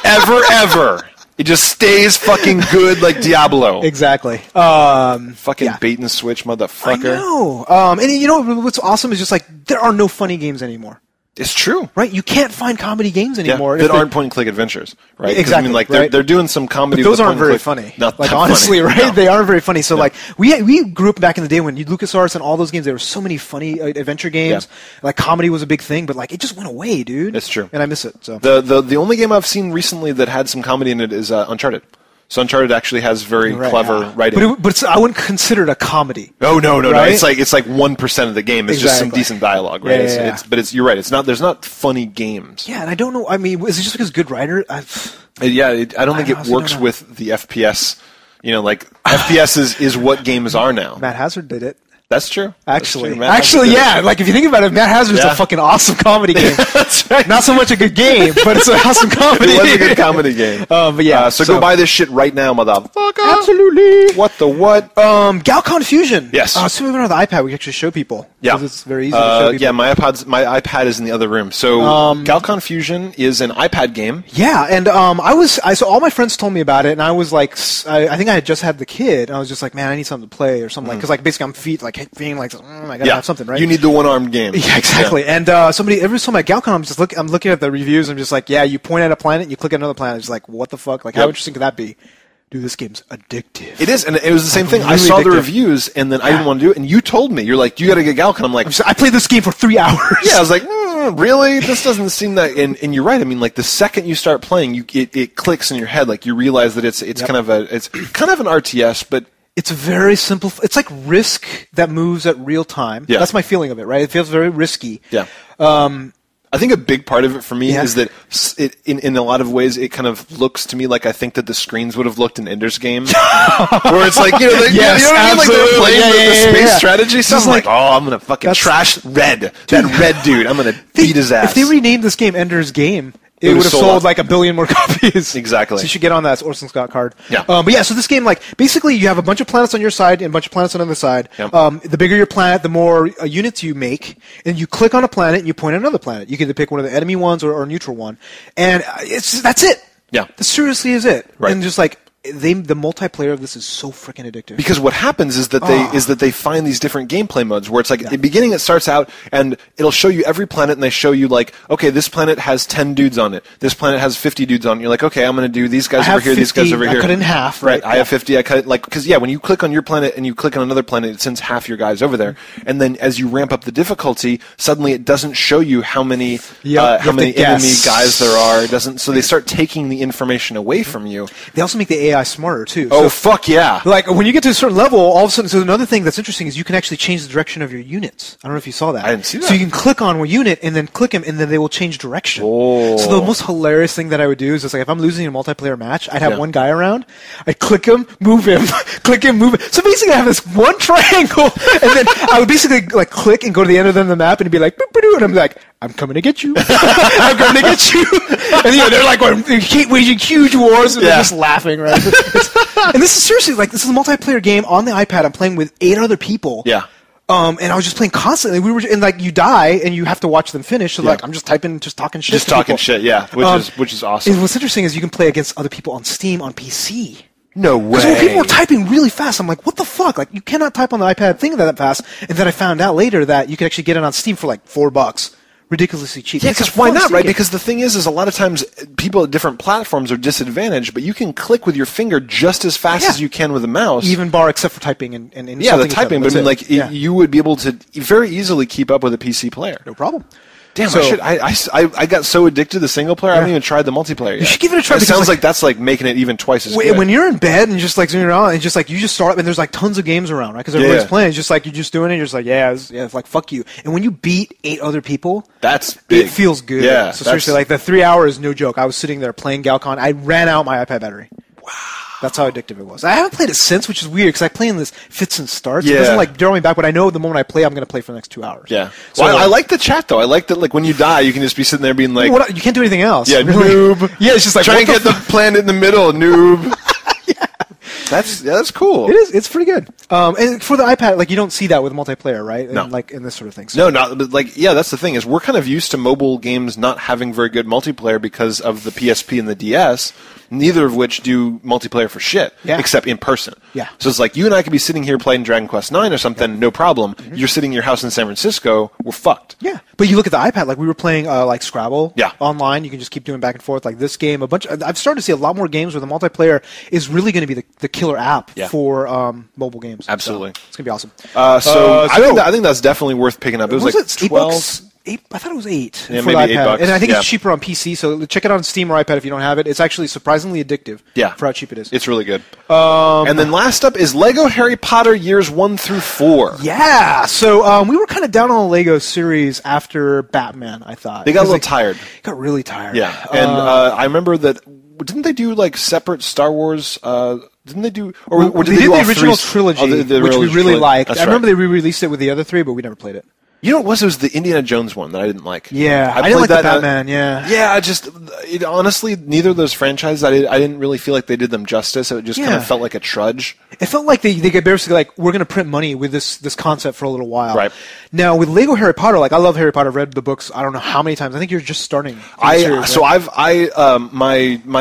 [SPEAKER 3] Ever. It just stays fucking good like Diablo.
[SPEAKER 1] Exactly.
[SPEAKER 3] Fucking bait and switch, motherfucker.
[SPEAKER 1] I know. And you know what's awesome is just like there are no funny games anymore.
[SPEAKER 3] It's true.
[SPEAKER 1] Right? You can't find comedy games anymore.
[SPEAKER 3] That aren't point-and-click adventures, right?
[SPEAKER 1] Exactly.
[SPEAKER 3] I mean, like, they're doing some comedy.
[SPEAKER 1] But those aren't very funny. Like, honestly, right? No. They aren't very funny. So, like, we grew up back in the day when LucasArts and all those games, there were so many funny adventure games. Yeah. Like, comedy was a big thing, but, like, it just went away, dude.
[SPEAKER 3] It's true.
[SPEAKER 1] And I miss it, so.
[SPEAKER 3] The only game I've seen recently that had some comedy in it is Uncharted. So Uncharted actually has very clever writing.
[SPEAKER 1] But I wouldn't consider it a comedy.
[SPEAKER 3] Oh, no. It's like 1% of the game. It's just some decent dialogue, right? But you're right. There's not funny games.
[SPEAKER 1] Yeah, and I don't know. I mean, is it just because good writer?
[SPEAKER 3] I don't think it works with the FPS. You know, like FPS is what games are now.
[SPEAKER 1] Matt Hazard did it.
[SPEAKER 3] That's true.
[SPEAKER 1] Actually, yeah. Like, if you think about it, Matt Hazard's a fucking awesome comedy game.
[SPEAKER 3] That's right.
[SPEAKER 1] Not so much a good game, but it's an awesome comedy.
[SPEAKER 3] It was a good comedy game.
[SPEAKER 1] But yeah.
[SPEAKER 3] So go buy this shit right now, motherfucker.
[SPEAKER 1] Absolutely.
[SPEAKER 3] What the what?
[SPEAKER 1] Galcon Fusion.
[SPEAKER 3] Yes.
[SPEAKER 1] So we went on the iPad. We can actually show people.
[SPEAKER 3] Yeah.
[SPEAKER 1] Because it's very easy to show people.
[SPEAKER 3] Yeah, my iPad is in the other room. So Galcon Fusion is an iPad game.
[SPEAKER 1] Yeah, and so all my friends told me about it, and I was like, I think I had just had the kid, and I was just like, man, I need something to play or something, because like basically I'm feeling like, I gotta have something, right?
[SPEAKER 3] You need the one-armed game.
[SPEAKER 1] Yeah, exactly. Yeah. And every time at Galcon, I'm looking at the reviews, I'm just like, yeah, you point at a planet, and you click at another planet, it's like, what the fuck? Like, how interesting could that be? Dude, this game's addictive.
[SPEAKER 3] It is, and it was the same thing. Really I saw the reviews, and then I didn't want to do it, and you told me, you're like, you gotta get Galcon. I'm like,
[SPEAKER 1] I played this game for 3 hours.
[SPEAKER 3] Yeah, I was like, really? This doesn't seem that. And you're right. I mean, like the second you start playing, it clicks in your head. Like you realize that it's kind of an RTS, but
[SPEAKER 1] it's very simple. It's like Risk that moves at real time. Yeah. That's my feeling of it. Right? It feels very risky.
[SPEAKER 3] Yeah. I think a big part of it for me is that in a lot of ways it kind of looks to me like I think that the screens would have looked in Ender's Game, where it's like, you know what I mean? Like they're playing the space strategy stuff. I'm like, oh, I'm gonna fucking trash Red. That Red dude, I'm gonna beat his ass.
[SPEAKER 1] If they renamed this game Ender's Game, it would have sold like 1 billion more copies.
[SPEAKER 3] Exactly.
[SPEAKER 1] So you should get on that Orson Scott card.
[SPEAKER 3] Yeah.
[SPEAKER 1] But yeah, so this game, like, basically you have a bunch of planets on your side and a bunch of planets on the other side. Yep. The bigger your planet, the more units you make. And you click on a planet and you point at another planet. You can either pick one of the enemy ones or a neutral one. And that's it.
[SPEAKER 3] Yeah.
[SPEAKER 1] That seriously is it.
[SPEAKER 3] Right.
[SPEAKER 1] And just like, the multiplayer of this is so freaking addictive.
[SPEAKER 3] Because what happens is that they find these different gameplay modes where it's like at the beginning it starts out and it'll show you every planet and they show you like, okay, this planet has 10 dudes on it. This planet has 50 dudes on it. You're like, okay, I'm going to do these guys over here,
[SPEAKER 1] 50,
[SPEAKER 3] these guys over here.
[SPEAKER 1] I cut it in half. Right.
[SPEAKER 3] I have 50. I cut it like, because when you click on your planet and you click on another planet, it sends half your guys over there. And then as you ramp up the difficulty, suddenly it doesn't show you how many enemy guys there are. It doesn't. So they start taking the information away from you.
[SPEAKER 1] They also make the AI smarter too.
[SPEAKER 3] Oh, fuck yeah.
[SPEAKER 1] Like, when you get to a certain level, all of a sudden, so another thing that's interesting is you can actually change the direction of your units. I don't know if you saw that.
[SPEAKER 3] I didn't see that.
[SPEAKER 1] So you can click on one unit and then click them, and then they will change direction.
[SPEAKER 3] Oh.
[SPEAKER 1] So the most hilarious thing that I would do is, like, if I'm losing a multiplayer match, I'd have one guy around, I'd click him, move him, click him, move him. So basically I have this one triangle, and then I would basically, like, click and go to the end of the map and be like, boop, boop, boop, and I'm like, I'm coming to get you. I'm coming to get you. And they're like waging huge wars, and they're just laughing, right? And this is seriously, like, this is a multiplayer game on the iPad. I'm playing with 8 other people.
[SPEAKER 3] Yeah.
[SPEAKER 1] And I was just playing constantly. And like, you die and you have to watch them finish. So like, I'm just talking shit.
[SPEAKER 3] Just talking shit, yeah. Which is awesome.
[SPEAKER 1] And what's interesting is you can play against other people on Steam on PC.
[SPEAKER 3] No way.
[SPEAKER 1] Because when people were typing really fast, I'm like, what the fuck? Like, you cannot type on the iPad thing that fast. And then I found out later that you can actually get it on Steam for like $4. ridiculously cheap.
[SPEAKER 3] Yeah, because why not, right? Because the thing is a lot of times people at different platforms are disadvantaged, but you can click with your finger just as fast as you can with a mouse.
[SPEAKER 1] Even bar, except for typing and
[SPEAKER 3] yeah, the typing. But I mean, you would be able to very easily keep up with a PC player.
[SPEAKER 1] No problem.
[SPEAKER 3] Damn, I got so addicted to the single player, I haven't even tried the multiplayer yet.
[SPEAKER 1] You should give it a try.
[SPEAKER 3] It sounds like that's like making it even twice as good.
[SPEAKER 1] When you're in bed and just like zooming around and just like you just start up and there's like tons of games around, right? Because everybody's playing. It's just like you're just doing it. You're just like, it's like fuck you. And when you beat 8 other people,
[SPEAKER 3] that's big.
[SPEAKER 1] It feels good.
[SPEAKER 3] Yeah.
[SPEAKER 1] So seriously, like the 3 hours, no joke. I was sitting there playing Galcon. I ran out my iPad battery. Wow. That's how addictive it was. I haven't played it since, which is weird because I play in this fits and starts. It doesn't like draw me back, but I know the moment I play, I'm going to play for the next 2 hours.
[SPEAKER 3] Yeah. So I like the chat though. I like that. Like when you die, you can just be sitting there being like,
[SPEAKER 1] you can't do anything else.
[SPEAKER 3] Yeah, noob.
[SPEAKER 1] Yeah, it's just like
[SPEAKER 3] trying to get the planet in the middle, noob. That's cool.
[SPEAKER 1] It is. It's pretty good. And for the iPad, like you don't see that with multiplayer, right?
[SPEAKER 3] No.
[SPEAKER 1] And, like in this sort of thing. So.
[SPEAKER 3] No, not. But like, that's the thing is we're kind of used to mobile games not having very good multiplayer because of the PSP and the DS. Neither of which do multiplayer for shit, except in person.
[SPEAKER 1] Yeah.
[SPEAKER 3] So it's like you and I could be sitting here playing Dragon Quest IX or something, no problem. Mm-hmm. You're sitting in your house in San Francisco, we're fucked.
[SPEAKER 1] Yeah. But you look at the iPad, like we were playing like Scrabble online. You can just keep doing back and forth. Like this game, I've started to see a lot more games where the multiplayer is really going to be the killer app for mobile games.
[SPEAKER 3] Absolutely.
[SPEAKER 1] So it's going to be awesome.
[SPEAKER 3] I think that's definitely worth picking up. It was like $12.
[SPEAKER 1] I thought it was $8
[SPEAKER 3] yeah,
[SPEAKER 1] for
[SPEAKER 3] maybe
[SPEAKER 1] the iPad.
[SPEAKER 3] $8.
[SPEAKER 1] And I think it's cheaper on PC, so check it on Steam or iPad if you don't have it. It's actually surprisingly addictive for how cheap it is.
[SPEAKER 3] It's really good. And then last up is Lego Harry Potter Years 1 through 4.
[SPEAKER 1] Yeah, so we were kind of down on the Lego series after Batman, I thought.
[SPEAKER 3] They got a little tired.
[SPEAKER 1] Got really tired.
[SPEAKER 3] Yeah, and I remember that, didn't they do like separate Star Wars... didn't they do... Or did they do
[SPEAKER 1] the original trilogy, which we really liked. I remember they re-released it with the other 3, but we never played it.
[SPEAKER 3] You know what it was? It was the Indiana Jones one that I didn't like.
[SPEAKER 1] Yeah, I didn't like the Batman,
[SPEAKER 3] Yeah, honestly, neither of those franchises, I didn't really feel like they did them justice. It just kind of felt like a trudge.
[SPEAKER 1] It felt like they basically like, we're going to print money with this concept for a little while.
[SPEAKER 3] Right.
[SPEAKER 1] Now, with Lego Harry Potter, like I love Harry Potter, I've read the books, I don't know how many times. I think you're just starting.
[SPEAKER 3] My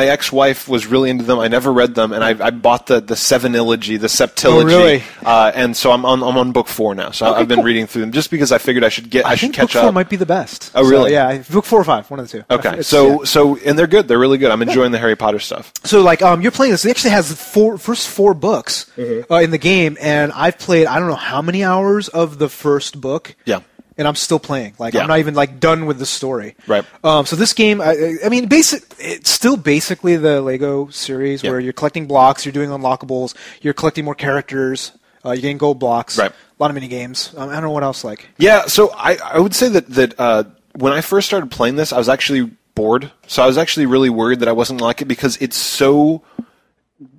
[SPEAKER 3] ex-wife was really into them. I never read them, and I bought the Seven-ilogy, the Septilogy.
[SPEAKER 1] Oh, really?
[SPEAKER 3] And so I'm on book 4 now. So I've been reading through them just because I figured I should catch up.
[SPEAKER 1] I think book 4 might be the best.
[SPEAKER 3] Oh, really?
[SPEAKER 1] So, yeah, book 4 or 5, one of the two.
[SPEAKER 3] Okay, so and they're good. They're really good. I'm enjoying the Harry Potter stuff.
[SPEAKER 1] So like you're playing this. It actually has the first 4 books in the game, and I've played I don't know how many hours of the first book.
[SPEAKER 3] Yeah.
[SPEAKER 1] And I'm still playing. Like I'm not even like done with the story.
[SPEAKER 3] Right.
[SPEAKER 1] So this game, I mean, it's still basically the Lego series where you're collecting blocks, you're doing unlockables, you're collecting more characters, you're getting gold blocks. Right. A lot of mini games. I don't know what else like.
[SPEAKER 3] Yeah. So I would say that when I first started playing this, I was actually bored. So I was actually really worried that I wasn't like it because it's so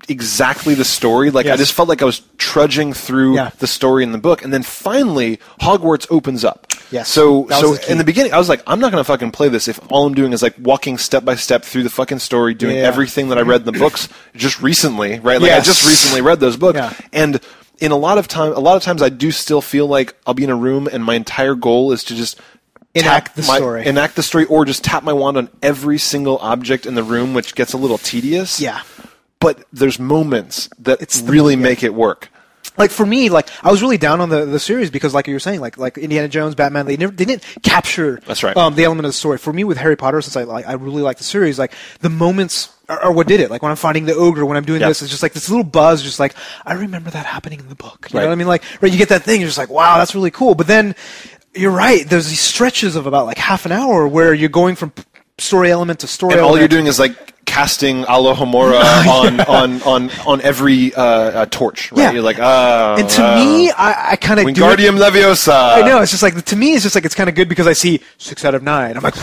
[SPEAKER 3] exactly the story. Like I just felt like I was trudging through the story in the book, and then finally Hogwarts opens up.
[SPEAKER 1] Yes.
[SPEAKER 3] So in the beginning, I was like, I'm not going to fucking play this if all I'm doing is like walking step by step through the fucking story, doing everything that I read in the books just recently, right? Like I just recently read those books, and in a lot of times I do still feel like I'll be in a room and my entire goal is to just enact the story, or just tap my wand on every single object in the room, which gets a little tidioous.
[SPEAKER 1] Yeah.
[SPEAKER 3] But there's moments that really make it work.
[SPEAKER 1] Like for me, like I was really down on the series because, like you were saying, like Indiana Jones, Batman, they didn't capture the element of the story. For me, with Harry Potter, since I really like the series, like the moments are what did it. Like when I'm fighting the ogre, when I'm doing this, it's just like this little buzz, just like I remember that happening in the book. You know what I mean? Like you get that thing, you're just like, wow, that's really cool. But then you're right. There's these stretches of about like half an hour where you're going from story element to story element.
[SPEAKER 3] And all you're doing is like casting Alohomora on every torch, right? You're like,
[SPEAKER 1] and to me, I kind of do
[SPEAKER 3] Wingardium Leviosa.
[SPEAKER 1] I know, it's just like, to me, it's just like, it's kind of good because I see 6 out of 9. I'm like,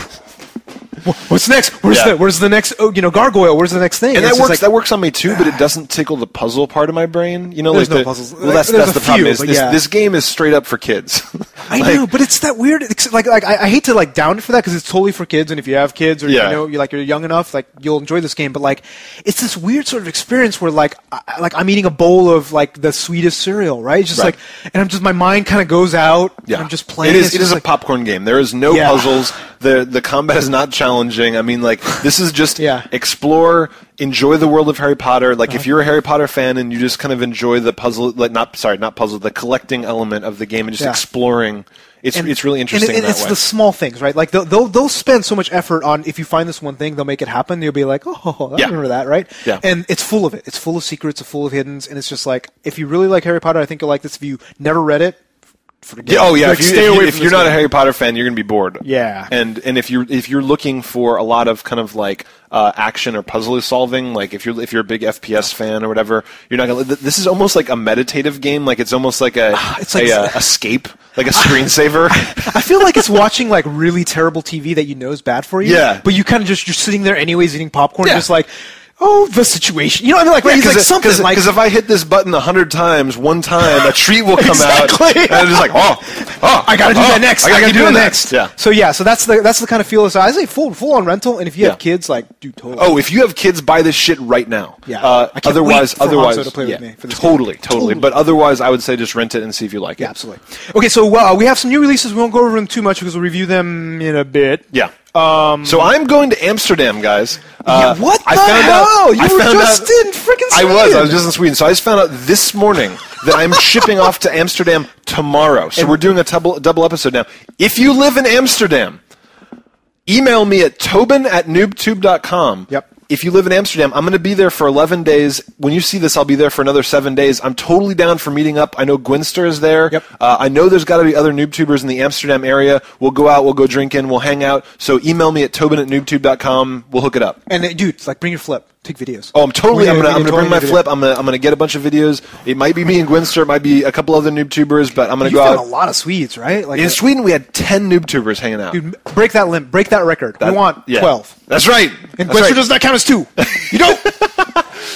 [SPEAKER 1] what's next? Where's the next, gargoyle? Where's the next thing?
[SPEAKER 3] And that works on me too, but it doesn't tickle the puzzle part of my brain. You know,
[SPEAKER 1] there's no puzzles.
[SPEAKER 3] Well, that's the problem. This game is straight up for kids.
[SPEAKER 1] I know, but it's that weird. Like I hate to like down it for that because it's totally for kids, and if you have kids or you're young enough, like you'll enjoy this game. But like, it's this weird sort of experience where like I'm eating a bowl of like the sweetest cereal, right? It's just like, and I'm just, my mind kind of goes out. Yeah, and I'm just playing.
[SPEAKER 3] It is a popcorn game. There is no puzzles. The combat is not challenging. I mean, like this is just explore, enjoy the world of Harry Potter. Like if you're a Harry Potter fan and you just kind of enjoy the puzzle, like not puzzle, the collecting element of the game and just exploring. It's really interesting.
[SPEAKER 1] And it's the small things, right? Like they'll spend so much effort on, if you find this one thing, they'll make it happen. You'll be like, oh, I remember that, right?
[SPEAKER 3] Yeah.
[SPEAKER 1] And it's full of it. It's full of secrets. It's full of hiddens. And it's just like, if you really like Harry Potter, I think you'll like this. If you never read it, forget it.
[SPEAKER 3] Oh yeah,
[SPEAKER 1] like,
[SPEAKER 3] if you're not a Harry Potter fan, you're gonna be bored.
[SPEAKER 1] Yeah.
[SPEAKER 3] And if you're looking for a lot of kind of like action or puzzle solving, like if you're a big FPS fan or whatever, you're not gonna. This is almost like a meditative game. Like it's almost like a escape, like a screensaver.
[SPEAKER 1] I feel like it's watching like really terrible TV that you know is bad for you.
[SPEAKER 3] Yeah.
[SPEAKER 1] But you kind of you're sitting there anyways eating popcorn, just like, oh, the situation. You know what I mean? Like, he's like something like...
[SPEAKER 3] Because if I hit this button 100 times, one time, a treat will come out. And it's just like,
[SPEAKER 1] I gotta do that next. I gotta do it next.
[SPEAKER 3] Yeah.
[SPEAKER 1] So that's the kind of feel. So I say full on rental, and if you have kids, like, dude, totally.
[SPEAKER 3] Oh, if you have kids, buy this shit right now.
[SPEAKER 1] Yeah.
[SPEAKER 3] Otherwise,
[SPEAKER 1] to play with me for this
[SPEAKER 3] totally. But otherwise, I would say just rent it and see if you like it.
[SPEAKER 1] Yeah, absolutely. Okay, so we have some new releases. We won't go over them too much because we'll review them in a bit.
[SPEAKER 3] Yeah. So I'm going to Amsterdam, guys.
[SPEAKER 1] What the hell? You were just in freaking Sweden.
[SPEAKER 3] I was just in Sweden. So I just found out this morning that I'm shipping off to Amsterdam tomorrow. So we're doing a double episode now. If you live in Amsterdam, email me at tobin@NooBTooB.com.
[SPEAKER 1] Yep.
[SPEAKER 3] If you live in Amsterdam, I'm going to be there for 11 days. When you see this, I'll be there for another 7 days. I'm totally down for meeting up. I know Gwinster is there.
[SPEAKER 1] Yep.
[SPEAKER 3] I know there's got to be other NooBTubers in the Amsterdam area. We'll go out, we'll go drinking, we'll hang out. So email me at tobin@NooBTooB.com. We'll hook it up.
[SPEAKER 1] And dude, like, bring your flip. Take videos.
[SPEAKER 3] Oh, I'm gonna bring my flip. I'm gonna get a bunch of videos. It might be me and Gwinster. It might be a couple other NooBTubers, but I'm gonna go out.
[SPEAKER 1] You found a lot of Swedes, right? Like
[SPEAKER 3] in Sweden, we had 10 NooBTubers hanging out.
[SPEAKER 1] Dude, break that record. We want 12.
[SPEAKER 3] That's right.
[SPEAKER 1] And Gwinster does not count as 2. You don't.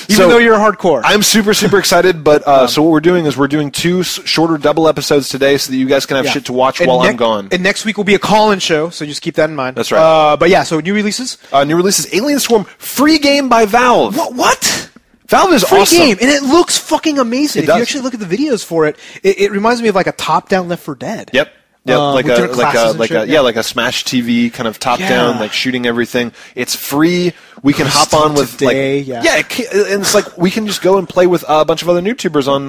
[SPEAKER 1] Even though you're hardcore.
[SPEAKER 3] I'm super excited, but so what we're doing is we're doing 2 shorter double episodes today so that you guys can have shit to watch while I'm gone.
[SPEAKER 1] And next week will be a call-in show, so just keep that in mind.
[SPEAKER 3] That's right.
[SPEAKER 1] But yeah, so new releases?
[SPEAKER 3] Alien Swarm, free game by Valve.
[SPEAKER 1] What?
[SPEAKER 3] Valve is
[SPEAKER 1] free
[SPEAKER 3] awesome.
[SPEAKER 1] Game, and it looks fucking amazing.
[SPEAKER 3] If
[SPEAKER 1] you actually look at the videos for it, it reminds me of like a top-down Left 4 Dead.
[SPEAKER 3] Yep. Yeah, like a Smash TV kind of top down, like shooting everything. It's free. We can hop on with
[SPEAKER 1] today,
[SPEAKER 3] and it's like we can just go and play with a bunch of other NooBTubers on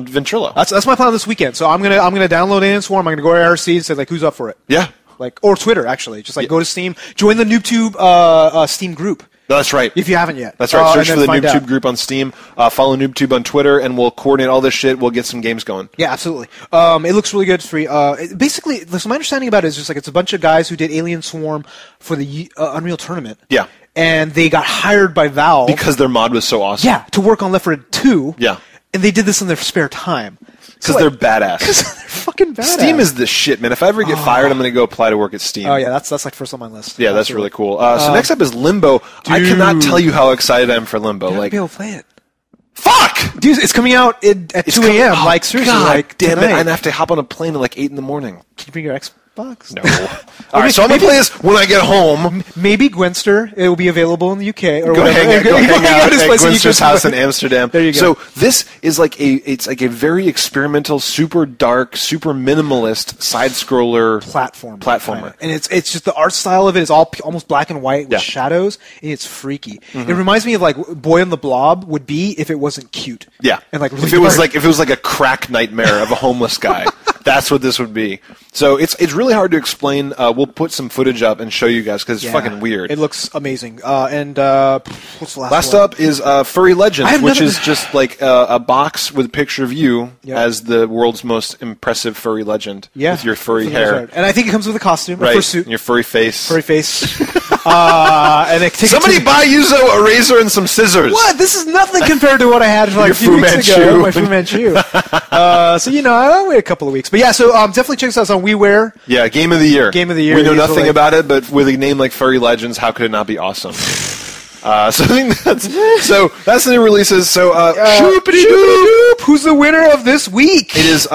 [SPEAKER 3] Ventrilo.
[SPEAKER 1] That's my plan this weekend. So I'm gonna download Alien Swarm. I'm gonna go to IRC and say like, who's up for it?
[SPEAKER 3] Yeah.
[SPEAKER 1] Or Twitter actually. Just like go to Steam, join the NooBTooB Steam group.
[SPEAKER 3] No, that's right.
[SPEAKER 1] If you haven't yet.
[SPEAKER 3] That's right. Search for the NooBTooB group on Steam. Follow NooBTooB on Twitter, and we'll coordinate all this shit. We'll get some games going.
[SPEAKER 1] Yeah, absolutely. It looks really good. It's free. Basically, so my understanding about it is just like it's a bunch of guys who did Alien Swarm for the Unreal Tournament.
[SPEAKER 3] Yeah.
[SPEAKER 1] And they got hired by Valve.
[SPEAKER 3] Because their mod was so awesome.
[SPEAKER 1] Yeah, to work on Left 4 Dead 2.
[SPEAKER 3] Yeah.
[SPEAKER 1] And they did this in their spare time.
[SPEAKER 3] Because they're badass.
[SPEAKER 1] Because they're fucking badass.
[SPEAKER 3] Steam is the shit, man. If I ever get fired, I'm going to go apply to work at Steam.
[SPEAKER 1] Oh, yeah, that's like first on my list.
[SPEAKER 3] Yeah, that's really cool. So next up is Limbo. Dude. I cannot tell you how excited I am for Limbo.
[SPEAKER 1] You're not be able to play it.
[SPEAKER 3] Fuck!
[SPEAKER 1] Dude, it's coming out at 2 a.m. Like, seriously.
[SPEAKER 3] God,
[SPEAKER 1] like,
[SPEAKER 3] damn it. I have to hop on a plane at like 8 in the morning.
[SPEAKER 1] Can you bring your Xbox?
[SPEAKER 3] No. All right, so I'm going to play this when I get home.
[SPEAKER 1] Maybe Gwinster. It will be available in the UK. Or
[SPEAKER 3] go hang out at Gwinster's house in Amsterdam.
[SPEAKER 1] There you go.
[SPEAKER 3] So this is like a very experimental, super dark, super minimalist side-scroller platformer.
[SPEAKER 1] And it's just the art style of it is all almost black and white with shadows, and it's freaky. Mm-hmm. It reminds me of like Boy and the Blob would be if it wasn't cute.
[SPEAKER 3] Yeah.
[SPEAKER 1] And like really
[SPEAKER 3] if it was like a crack nightmare of a homeless guy. That's what this would be. So it's really hard to explain. We'll put some footage up and show you guys because it's fucking weird.
[SPEAKER 1] It looks amazing. And what's the last
[SPEAKER 3] one? Up is Furry Legend, which is just like a box with a picture of you as the world's most impressive furry legend with your furry hair.
[SPEAKER 1] And I think it comes with a costume, a fursuit.
[SPEAKER 3] And your furry face.
[SPEAKER 1] Furry face. And
[SPEAKER 3] somebody buy Yuzo a razor and some scissors.
[SPEAKER 1] What? This is nothing compared to what I had like a few weeks ago. My Fu Manchu. So I'll wait a couple of weeks. But yeah, so definitely check us out on WiiWare.
[SPEAKER 3] Yeah, Game of the Year.
[SPEAKER 1] Game of the Year.
[SPEAKER 3] We know nothing about it, but with a name like Furry Legends, how could it not be awesome? So I think that's the new releases. So
[SPEAKER 1] Shoop-a-dee-doop. Who's the winner of this week?
[SPEAKER 3] It is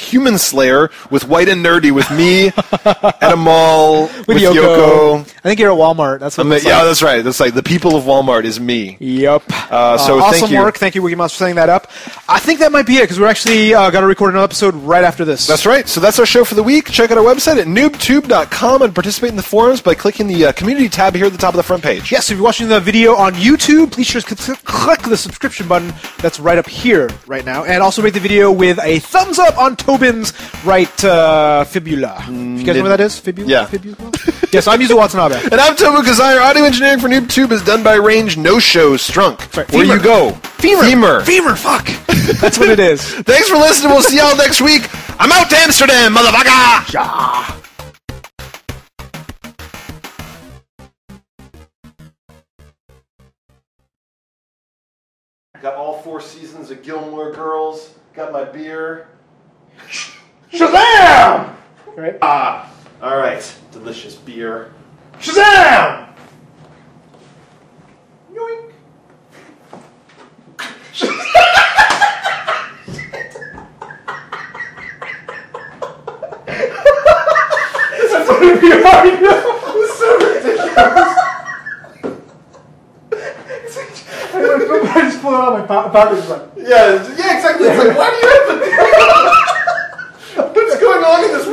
[SPEAKER 3] Human Slayer with White and Nerdy with me at a mall with Yoko.
[SPEAKER 1] I think you're at Walmart. That's what
[SPEAKER 3] that's right. That's like the people of Walmart is me.
[SPEAKER 1] Yep.
[SPEAKER 3] So
[SPEAKER 1] awesome
[SPEAKER 3] thank you.
[SPEAKER 1] work. Thank you, Wiki Mouse, for setting that up. I think that might be it because we're actually going to record another episode right after this.
[SPEAKER 3] That's right. So that's our show for the week. Check out our website at NooBTooB.com and participate in the forums by clicking the community tab here at the top of the front page.
[SPEAKER 1] Yes, if if you're watching the video on YouTube, please just click the subscription button that's right up here right now. And also rate the video with a thumbs up on Tobin's right fibula. You guys know what that is? Fibula?
[SPEAKER 3] Yeah.
[SPEAKER 1] Fibula? Yes, I'm Yuzo Watanabe.
[SPEAKER 3] And I'm Tobu Kazai. Audio engineering for NooBTooB is done by Range No Show Strunk.
[SPEAKER 1] Sorry,
[SPEAKER 3] Where you go?
[SPEAKER 1] Femur. Fuck. That's what it is.
[SPEAKER 3] Thanks for listening. We'll see y'all next week. I'm out to Amsterdam, motherfucker!
[SPEAKER 1] Yeah.
[SPEAKER 2] Got all 4 seasons of Gilmore Girls. Got my beer. Shazam!
[SPEAKER 1] Right.
[SPEAKER 2] All right. Delicious beer. Shazam! Yoink. That's what it'd be right now. It's so ridiculous. I just pull it out of my pocket. Yeah, exactly. It's like, why do you have to? What's going on in this